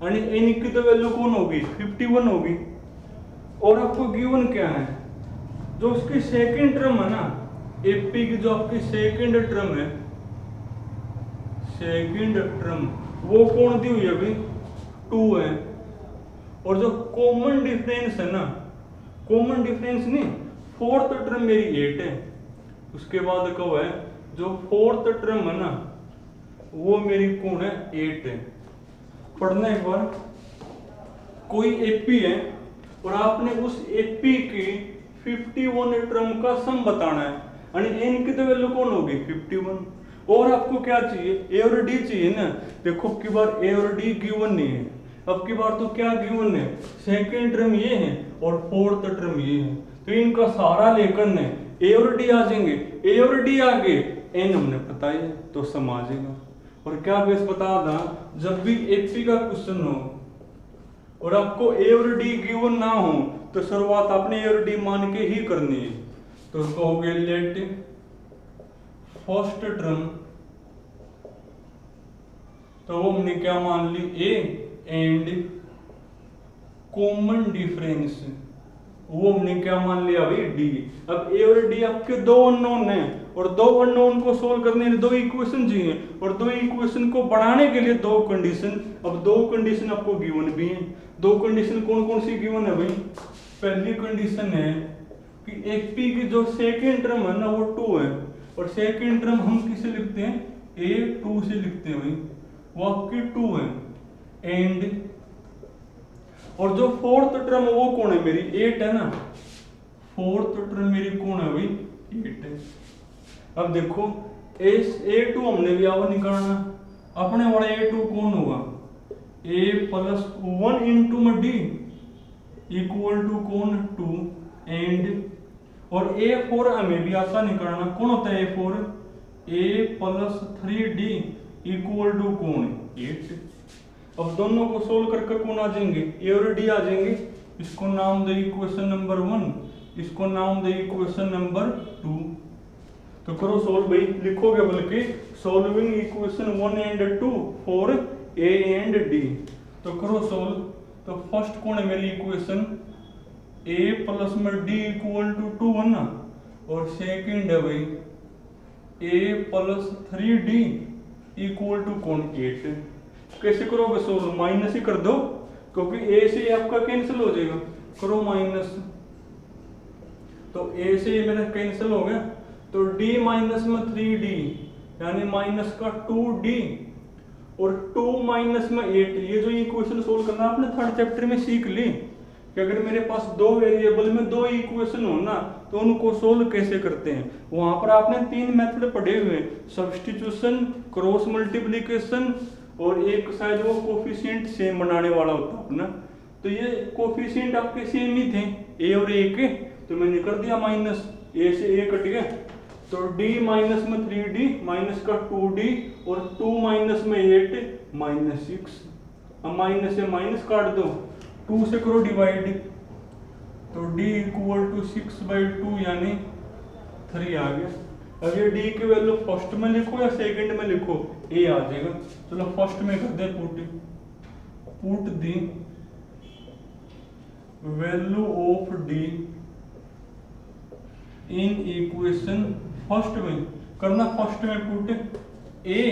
यानी n की तो वैल्यू कौन होगी 51 होगी। और आपको गिवन क्या है, जो उसकी सेकंड टर्म है ना एपी की, जो आपकी सेकंड टर्म है, सेकंड टर्म वो कौन दी हुई है भाई 2 है। और जो कॉमन डिफरेंस है ना, कॉमन डिफरेंस नहीं, फोर्थ टर्म मेरी 8 है, उसके बाद कब है जो फोर्थ टर्म है ना वो मेरी कौन है 8 है। पढ़ना एक बार, कोई एपी है और आपने उस एपी की 51 टर्म का सम बताना है, यानी n की तो वैल्यू कौन होगी 51, और आपको क्या चाहिए ए और डी चाहिए ना। देखो अब की बार ए और डी गिवन नहीं है, अब की बार तो क्या गिवन है सेकंड टर्म ये है और फोर्थ टर्म ये है, तो इनका सहारा लेकर ने ए और डी आ जाएंगे, ए और डी आगे n हमने पता है तो सम आ जाएगा। और क्या बेस बता था, जब भी एपी का क्वेश्चन हो और आपको ए और डी गिवन ना हो तो शुरुआत आपने ए और डी मान के ही करनी है। तो कहोगे लेट फर्स्ट टर्म, तो वो हमने क्या मान ली ए एंड कॉमन डिफरेंस, वो हमने क्या मान लिया भाई डी। अब ए और डी आपके दो अननोन हैं और दो अननोन को सोल्व करने के लिए दो इक्वेशन चाहिए और दो इक्वेशन को बढ़ाने के लिए दो कंडीशन। अब दो कंडीशन आपको गिवन भी हैं, दो कंडीशन कौन कौन सी गिवन है भाई। पहली कंडीशन है कि एपी की जो सेकेंड टर्म है ना वो 2 है और सेकेंड टर्म हम किसे लिखते हैं a2 से लिखते हैं भाई, वो आपकी 2 है। एंड और जो फोर्थ टर्म वो कौन है मेरी 8 है ना, फोर्थ टर्म मेरी कौन है भाई 8 है। अब देखो a2 हमने भी आवा निकालना, अपने वाला a2 कौन होगा a प्लस 1 इंटू में डी इक्वल टू कौन 2 एंड और a4 हमें भी आसान निकालना, कौन होता है a4 a plus 3d equal to कौन 8। अब दोनों को सोल्व करके कौन आ जाएंगे, ए और डी आ जाएंगे। इसको नाम दे इक्वेशन नंबर 1, इसको नाम दे इक्वेशन नंबर 2। तो करो सोल्व भाई, लिखोगे बल्कि solving equation 1 and 2 for A and D. तो करो सोल्व। तो फर्स्ट कौन है मेरी इक्वेशन, ए प्लस में डी इक्वल टू 2 है ना, और सेकंड है भाई ए प्लस 3d इक्वल टू कौन 8। कैसे करोगे सोल्व, माइनस ही कर दो क्योंकि ए से आपका कैंसिल हो जाएगा। करो माइनस, तो ए से ये मेरा कैंसिल हो गया, तो d माइनस में 3d यानी माइनस का 2d और 2 माइनस में 8। ये जो इक्वेशन सोल्व करना आपने थर्ड चैप्टर में सीख ली कि अगर मेरे पास दो वेरिएबल में दो इक्वेशन हो ना तो उनको सोल्व कैसे करते हैं। वहां पर आपने 3 मेथड पढ़े हुए हैं, सब्स्टिट्यूशन, क्रॉस मल्टीप्लिकेशन और एक शायद वो कोफिशिएंट सेम बनाने वाला होता है अपना। तो ये कोफिशिएंट आपके सेम ही थे ए और ए के, तो मैंने कर दिया माइनस, ए से ए कट गया, तो d माइनस में 3d माइनस का 2d और 2 माइनस में 8 माइनस 6। अब माइनस से माइनस काट दो, 2 से करो डिवाइड, तो d इक्वल टू 6/2 यानी 3 आ गया। अब ये d की वैल्यू फर्स्ट में लिखो या सेकंड में लिखो, a आ जाएगा। चलो फर्स्ट में कर they put the value of d in equation, first में करना, फर्स्ट में पुट a,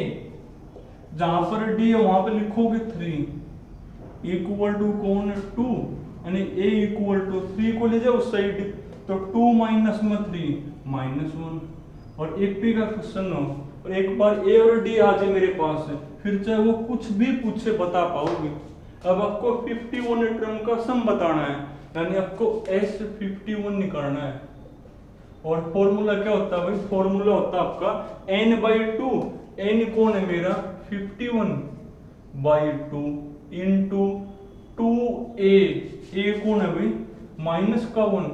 जहां पर d है वहां पे लिखोगे 3 इक्वल टू कौन 2 यानी a इक्वल टू 3 को ले जाओ उस साइड, तो 2 माइनस में 3 माइनस 1। और एपी का क्वेश्चन हो और एक बार a और d आ जाए मेरे पास, फिर चाहे वो कुछ भी पूछे बता पाओगे। अब आपको 51 टर्म का सम बताना है, यानी आपको S51 निकालना है। और फॉर्मूला क्या होता है भाई, फॉर्मूला होता है आपका n/2, n कौन है मेरा 51/2 इंटू 2a, a कौन है भाई माइनस का 1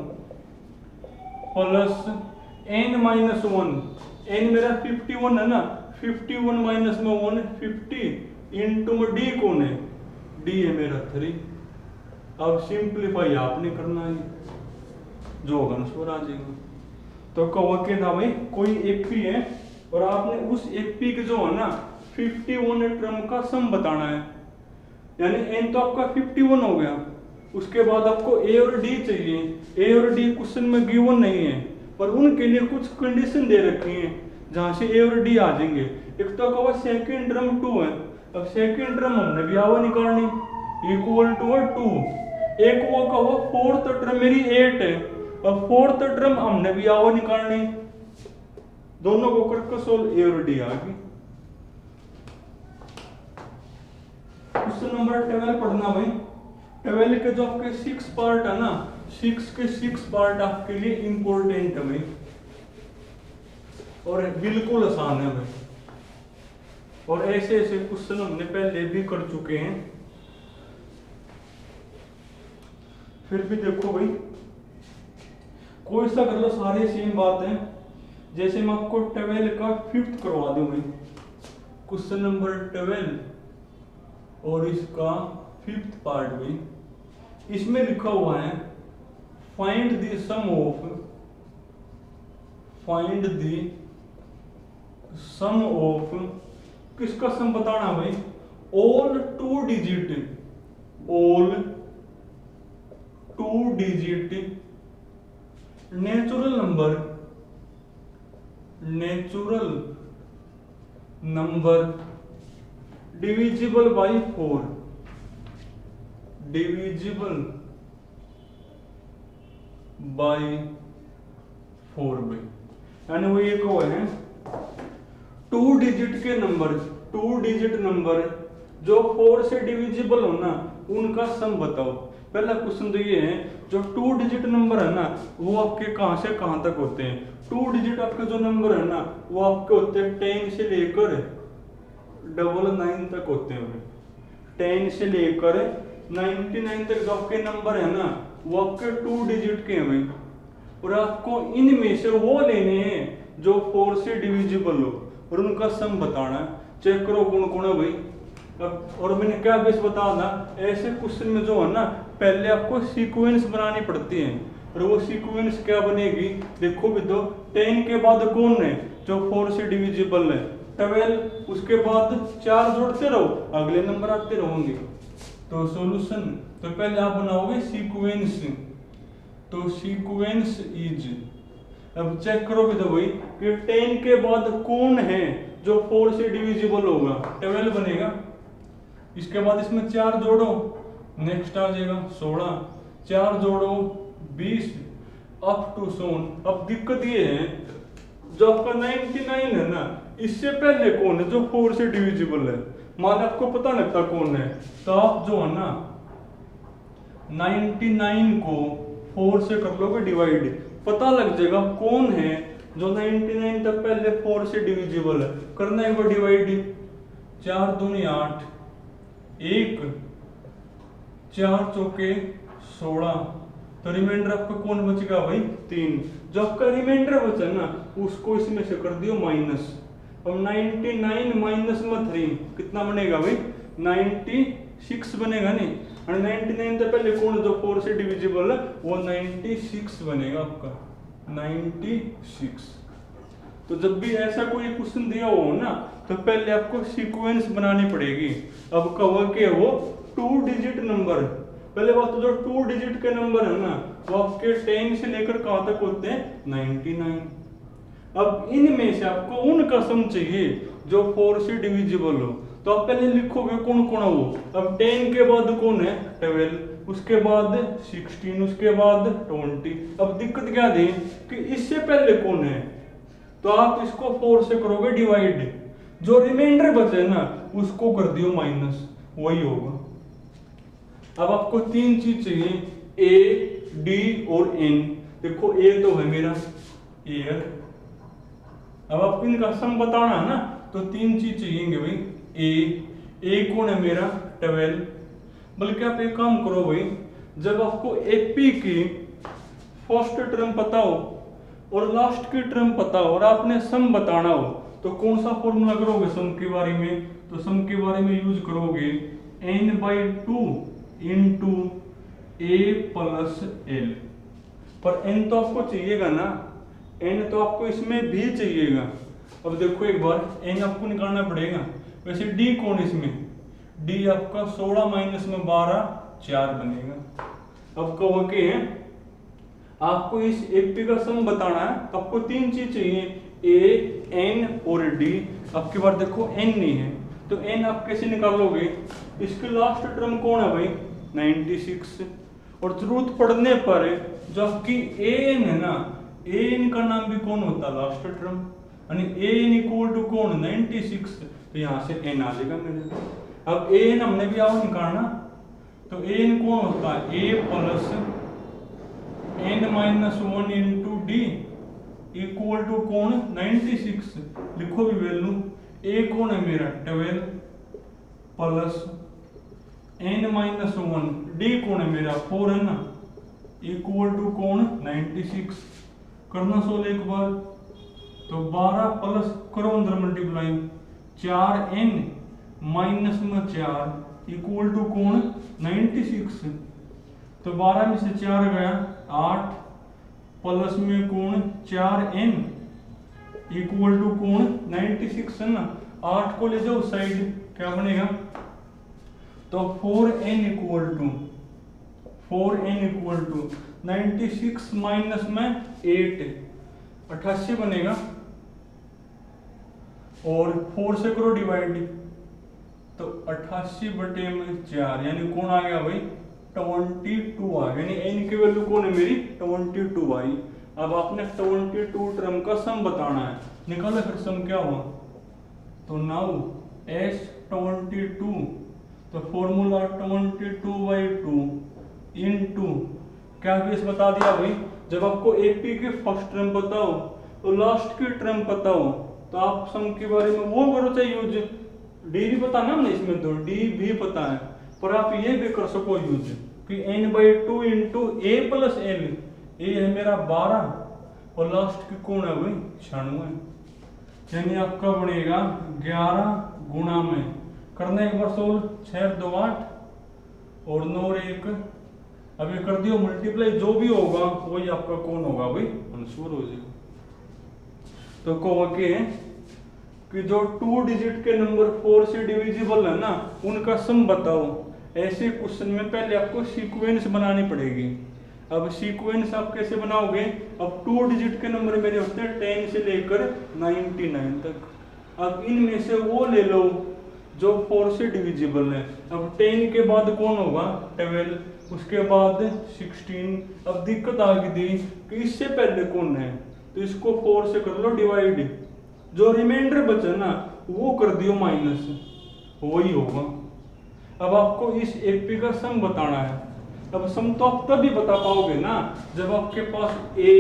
प्लस n-1, n मेरा 51 है ना, 51 माइनस में 1 50 इंटू में d कौन है, d है मेरा 3। अब सिंप्लीफाई आपने करना है, जो होगा ना आ जाएगा। तो कहो क्या था भाई, कोई एपी है और आपने उस एपी के जो है ना 51 टर्म का सम बताना है, यानी n तो आपका 51 हो गया। उसके बाद आपको a और d चाहिए, a और d क्वेश्चन में गिवन नहीं है पर उनके लिए कुछ कंडीशन दे रखी है जहां से a और d आ जाएंगे। एक तो कहो सेकंड टर्म 2 है, अब सेकंड टर्म हमने भी आवा निकालनी इक्वल टू 2। एक वो कहो फोर्थ टर्म मेरी 8 है, अब फोर्थ टर्म हमने भी आवा निकालनी, दोनों को करके सोल्व a और d आ गई। क्वेश्चन नंबर 12 पढ़ना भाई। 12 के जो आपके 6 पार्ट है ना, 6 के 6 पार्ट आपके लिए इंपॉर्टेंट है भाई और बिल्कुल आसान है भाई। और ऐसे ऐसे क्वेश्चन हमने पहले भी कर चुके हैं, फिर भी देखो भाई कोई सा कर लो, सारे सेम बात है। जैसे मैं आपको 12 का 5th करवा दूं भाई, क्वेश्चन नंबर 12 और इसका 5th पार्ट भी, इसमें लिखा हुआ है फाइंड द सम ऑफ, किसका सम बताना भाई, all 2 digit natural number divisible by 4 भाई, यानी वो ये कहो है 2 डिजिट के नंबर, 2 डिजिट नंबर जो 4 से डिविजिबल हो ना उनका सम बताओ। पहला क्वेश्चन तो ये है, जो 2 डिजिट नंबर है ना वो आपके कहां से कहां तक होते हैं। 2 डिजिट आपके जो नंबर है ना वो आपके होते हैं 10 से लेकर 99 तक होते हैं। 10 से लेकर 99 तक जो आपके नंबर है ना वो आपके 2 डिजिट के हैं भाई। और आपको इनमें से वो लेने हैं जो 4 से डिविजिबल हो और उनका सम बताना है। चेक करो कौन कौन है भाई। अब और मैंने क्या बेस बताया था, ऐसे क्वेश्चन में जो है ना पहले आपको सीक्वेंस बनानी पड़ती है, और वो सीक्वेंस क्या बनेगी देखो भी तो 10 के बाद कौन है जो 4 से डिविजिबल है, 12, उसके बाद 4 जोड़ते रहो अगले नंबर आते रहेंगे। तो सॉल्यूशन, तो पहले आप बनाओगे सीक्वेंस, तो सीक्वेंस इज, अब चेक करोगे तो भाई कि 10 के बाद कौन है जो 4 से डिविजिबल होगा, 12 बनेगा। इसके बाद इसमें 4 जोड़ो, नेक्स्ट आ जाएगा 16, 4 जोड़ो 20 अप टू सोन। अब दिक्कत ये है जो आपका 99 है ना, इससे पहले कौन है जो 4 से डिविजिबल है, मान आपको पता नहीं था कौन है, तो आप जो है ना 99 को 4 से कर लोगे डिवाइड, पता लग जाएगा कौन है जो 99 तक पहले 4 से डिविजिबल है। करना है वो डिवाइड, 4 दूनी 8, 1 4 चौके 16, तो रिमाइंडर आपका कौन बचेगा भाई 3। जो आपका रिमाइंडर बचा ना उसको इसमें से कर दियो माइनस। अब 99 माइनस में 3 कितना बनेगा भाई 96 बनेगा नहीं, और 99 से पहले कौन जो 4 से डिविजिबल है वो 96 बनेगा आपका 96। तो जब भी ऐसा कोई क्वेश्चन दिया हो ना तो पहले आपको सीक्वेंस बनानी पड़ेगी। अब कहो कि वो 2 डिजिट नंबर, पहले बात तो जो 2 डिजिट के नंबर है ना वो आपके 10 से लेकर कहां तक होते हैं 99। अब इनमें से आपको उनका सम चाहिए जो 4 से डिविजिबल हो, तो आप पहले लिखोगे कौन कौन है वो। अब 10 के बाद कौन है 12, उसके बाद 16, उसके बाद 20। अब दिक्कत क्या थी कि इससे पहले कौन है, तो आप इसको 4 से करोगे डिवाइड, जो रिमाइंडर बचे ना उसको कर दियो माइनस, वही होगा। अब आपको 3 चीज चाहिए ए, डी और एन। देखो ए तो है मेरा एयर, अब आपको इनका सम बताना है ना तो 3 चीज चाहिए भाई। ए कौन है मेरा 12, बल्कि आप एक काम करो भाई, जब आपको एपी की फर्स्ट टर्म पता हो और लास्ट की टर्म पता हो और आपने सम बताना हो तो कौन सा फॉर्मूला करोगे सम के बारे में, तो सम के बारे में यूज करोगे n/2 into a plus L. पर n तो आपको चाहिएगा ना, n तो आपको इसमें भी चाहिएगा। अब देखो एक बार n आपको निकालना पड़ेगा। वैसे d कौन इसमें, d आपका 16 माइनस में 12 4 बनेगा। अब कहो कि आपको इस एपी का सम बताना है तो आपको 3 चीज चाहिए a, n और d। अब की बार देखो n नहीं है तो n आप कैसे निकालोगे, इसके लास्ट टर्म कौन है भाई 96, और जरूरत पड़ने पर जो आपकी an है ना, an का नाम भी कौन होता है लास्ट टर्म, यानी an इक्वल टू कौन 96, तो यहाँ से n आ जाएगा मेरे। अब an हमने भी आओ निकालना, तो an कौन होता है a plus n-1 into d equal to कौन 96। लिखो भी वैल्यू, a कौन है मेरा 12 प्लस n-1, d कौन है मेरा 4 है ना, इक्वल टू कौन 96। करना सोल्व एक बार, तो 12 प्लस करो अंदर मल्टीप्लाई 4n माइनस में 4 इक्वल टू कौन 96। तो 12 में से 4 गया 8 प्लस में कौन 4n इक्वल टू कौन 96 है ना। 8 को ले जाओ साइड, क्या बनेगा, तो 4n इक्वल टू 96 माइनस में 8 88 बनेगा, और 4 से करो डिवाइड, तो 88 बटे में 4 यानी कौन आ गया भाई 22 आ गया, यानी n की वैल्यू कौन है मेरी 22 आई। अब आपने 22 टर्म का सम बताना है, निकालो फिर सम क्या हुआ, तो नाउ S22, तो फॉर्मूला 22/2 इनटू क्या बेस बता दिया भाई, जब आपको एपी की फर्स्ट टर्म पता हो तो लास्ट की टर्म पता हो तो आप सम के बारे में वो करो चाहे यूज, डी भी पता ना हमने इसमें, तो डी भी पता है, पर आप ये भी कर सको यूज कि n/2 into a plus l, ए है मेरा 12 और लास्ट की कौन है भाई 96, यानी आपका बनेगा 11 गुणा में करना एक बार सोल्व, 6 2 8 और 9 और 1, अब ये कर दियो मल्टीप्लाई, जो भी होगा वही आपका कौन होगा भाई आंसर हो जाएगा। तो कहो कि जो 2 डिजिट के नंबर 4 से डिविजिबल है ना उनका सम बताओ। ऐसे क्वेश्चन में पहले आपको सीक्वेंस बनानी पड़ेगी। अब सीक्वेंस आप कैसे बनाओगे, अब 2 डिजिट के नंबर मेरे होते हैं 10 से लेकर 99 तक। अब इनमें से वो ले लो जो 4 से डिविजिबल है। अब 10 के बाद कौन होगा 12, उसके बाद 16। अब दिक्कत आ गई थी कि इससे पहले कौन है, तो इसको 4 से कर लो डिवाइड, जो रिमाइंडर बचा ना वो कर दियो माइनस, वही होगा। अब आपको इस एपी का सम बताना है। अब सम तो आप तभी बता पाओगे ना जब आपके पास ए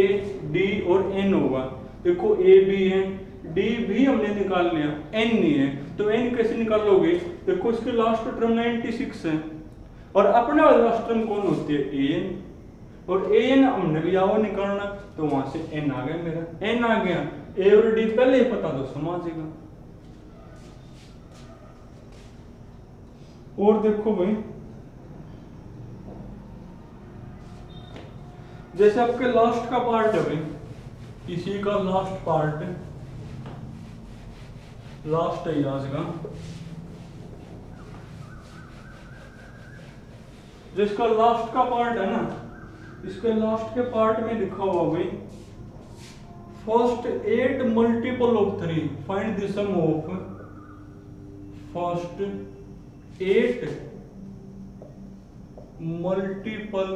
डी और एन होगा। देखो ए भी है, डी भी हमने निकाल लिया, एन नहीं है, तो एन कैसे निकालोगे, देखो इसके लास्ट टर्म 96 है और अपने वाली लास्ट टर्म कौन होती है ए एन, और ए एन हमने भी आओ निकालना, तो वहां से एन आ गया, मेरा एन आ गया। ए और डी पहले ही पता दो सम आ जाएगा। और देखो भाई जैसे आपके लास्ट का पार्ट है भाई, इसी का लास्ट पार्ट लास्ट है आज का, जिसका लास्ट का पार्ट है ना, इसके लास्ट के पार्ट में लिखा हुआ भाई first 8 multiple of 3 find the sum of first 8 multiple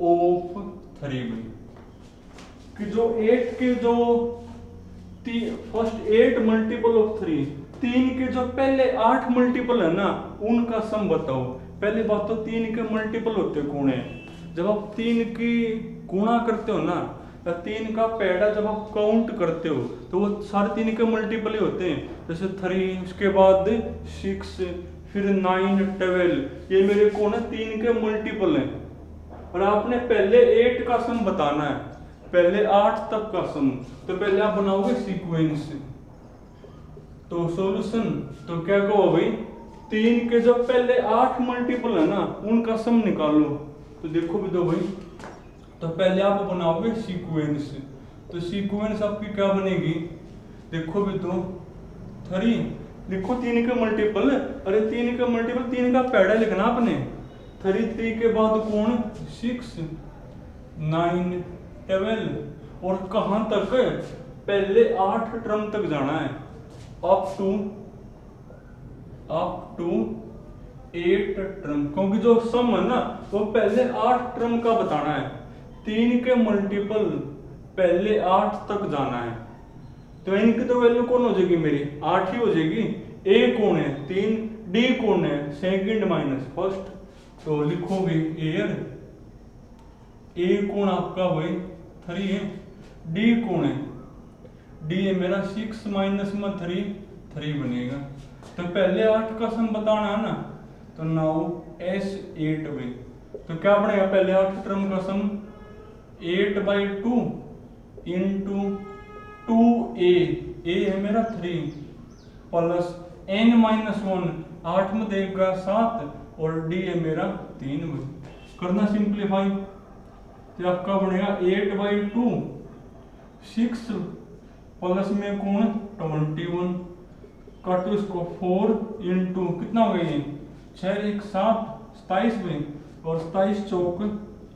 of 3 भाई, कि जो 8 के जो फर्स्ट 8 मल्टीपल ऑफ 3, 3 के जो पहले 8 मल्टीपल है ना उनका सम बताओ। पहली बात तो 3 के मल्टीपल होते कौन है, जब आप 3 की गुणा करते हो ना, 3 का पैड़ा जब आप काउंट करते हो तो वो सारे 3 के मल्टीपल ही होते हैं। जैसे 3, उसके बाद 6, फिर 9 12, ये मेरे कौन है 3 के मल्टीपल हैं। और आपने पहले 8 का सम बताना है, पहले 8 तक का सम, तो पहले आप बनाओगे सीक्वेंस। तो सॉल्यूशन तो क्या कहो भाई, 3 के जो पहले 8 मल्टीपल है ना उनका सम निकालो। तो देखो भी दो भाई, तो पहले आप बनाओगे सीक्वेंस। तो सीक्वेंस आपकी क्या बनेगी, देखो भी तो 3 लिखो, 3 के मल्टीपल, अरे 3 के मल्टीपल 3 का पैड़ा लिखना आपने, 3 के बाद कौन 6 9 12, और कहां तक, पहले 8 टर्म तक जाना है, अप टू 8 टर्म, क्योंकि जो सम है ना वो पहले 8 टर्म का बताना है। 3 के मल्टीपल पहले 8 तक जाना है, तो इनकी तो वैल्यू कौन हो जाएगी मेरी 8 ही हो जाएगी। ए कौन है 3, डी कौन है सेकंड माइनस फर्स्ट, तो लिखोगे एयर, ए कौन आपका वही 3 है, डी कौन है, डी है मेरा 6 माइनस में 3 बनेगा। तो पहले 8 का सम बताना है ना, तो नाउ S8 में तो क्या बनेगा, पहले 8 टर्म का सम 8/2 इंटू 2a, a है मेरा 3 प्लस n-1, 8 में देगा 7 और d है मेरा 3 में। करना सिंप्लीफाई, तो आपका बनेगा 8/2 6 प्लस में कौन 21, काटो इसको 4 इंटू कितना हो गया ये 6 1 7 27 में, और 27 चौक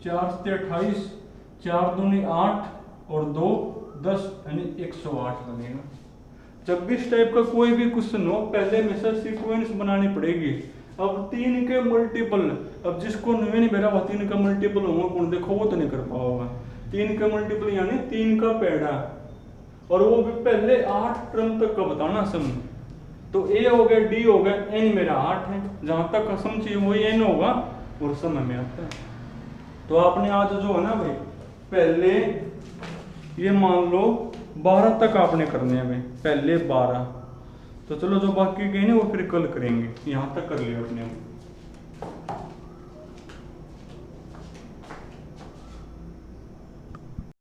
4 से 28, 4 दूनी 8 और 2 10 यानी 108 बनेगा। जब भी इस टाइप का कोई भी क्वेश्चन हो पहले हमेशा सीक्वेंस बनानी पड़ेगी। अब 3 के मल्टीपल, अब जिसको नहीं बेरा हुआ 3 का मल्टीपल होगा कौन, देखो वो तो नहीं कर पाओगा। 3 का मल्टीपल यानी 3 का पैड़ा, और वो भी पहले 8 टर्म तक का बताना सम। तो ए हो गया, डी हो गया, एन मेरा 8 है, जहां तक का सम चाहिए वही एन होगा और सम में आता है। तो आपने आज जो है ना भाई पहले ये मान लो 12 तक आपने करने हैं भाई, पहले 12। तो चलो जो बाकी गए ना वो फिर कल करेंगे, यहाँ तक कर लिया अपने।